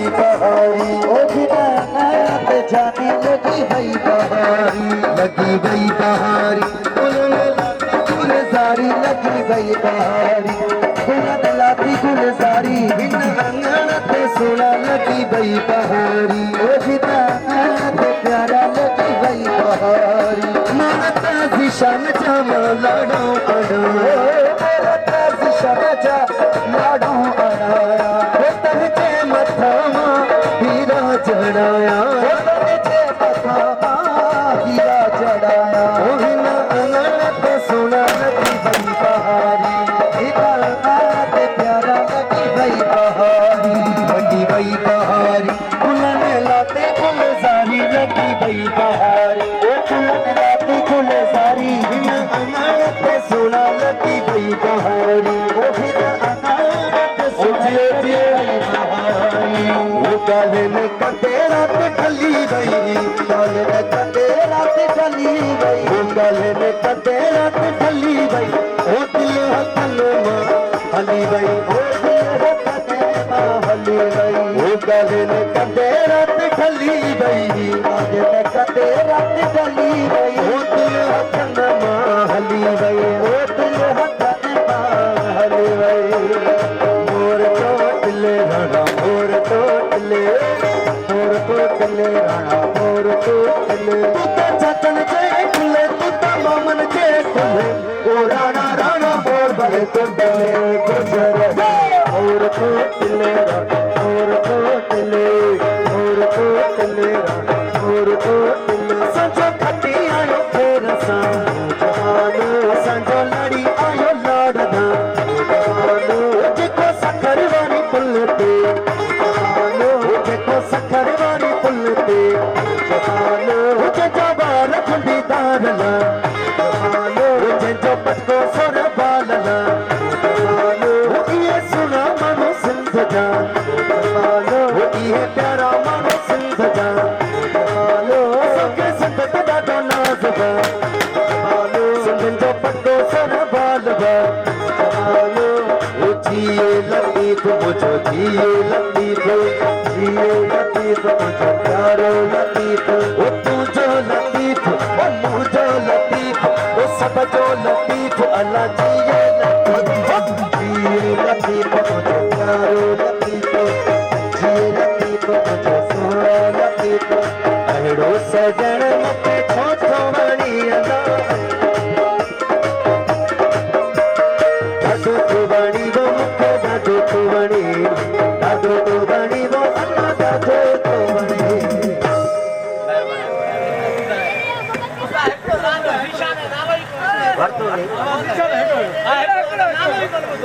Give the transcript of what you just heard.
भई बहारी ओ बिना नाते जानी लगी भई बहारी लगी भई बहारी उन्होंने गुलजारी लगी भई बहारी उन्होंने लाती गुलजारी इन अंगन ते सोना लगी भई बहारी ओ बिना नाते प्यारा लगी भई बहारी माता जिशन जमा लाडो अडो मेरा जिशन जा लाडो अडाया तनके मथामा हीरा चढ़ाया तनके मथामा हीरा चढ़ाया हिन अंगन ते सोना लगी भई बहारी ते प्यारा लगी भई बहारी लगी भई बहारी फुलने लाते गुलजारी लगी भई बहारी फुलने लाते गुलजारी हिन अंगन ते सोना लगी भई बहारी हिन अंगन ते सोना काले ने कटे रात ढली गई काले ने कटे रात ढली गई काले ने कटे रात ढली गई ओ दिल हसन मां हली गई ओ दिल हसन मां हली गई ओ काले ने कटे रात ढली गई काले ने कटे रात ढली गई ओ दिल हसन मां हली गई ओ दिल हसन मां हली गई मोर टोटले राणा मोर टोटले राणा मोर टोटले तू तो चचन के खुले तू तो मामन के खुले ओ राणा राणा मोर बड़े टोटले गुजर मोर टोटले राणा मोर टोटले राणा मोर टोटले संजो खटी आयो फेर सा जहानो संजो लड़ी आयो लाडदा जहानो जेको सखर वाली पुल पे जहानो जेको सखर वाली पुल पे जहानो जेको बाल खुंडी दारला जहानो जेको पटको सोर बालला जहानो ये सुना मानो सिंध जा जहानो ये प्यारा मानो सिंध जा जहानो संगे संगत दा नाज बा जहानो सिंध जो पटको सोर बालवा जहानो जिए लतीफ मुझो जिए लतीफ मुझो प्यारो लतीफ ओ तू जो लतीफ ओ मुझो लतीफ ओ सब जो लतीफ अल्लाह जिए लतीफ मुझो प्यारो लतीफ जिए लतीफ मुझो सोना लतीफ अहिड़ो सजण मूंखे छो छो वणी अदा ॾाढो तूं वणी वो मूंखे ॾाढो तूं वणी ॾाढो तूं वणी वो अल्लाह ॾाढो तूं वणी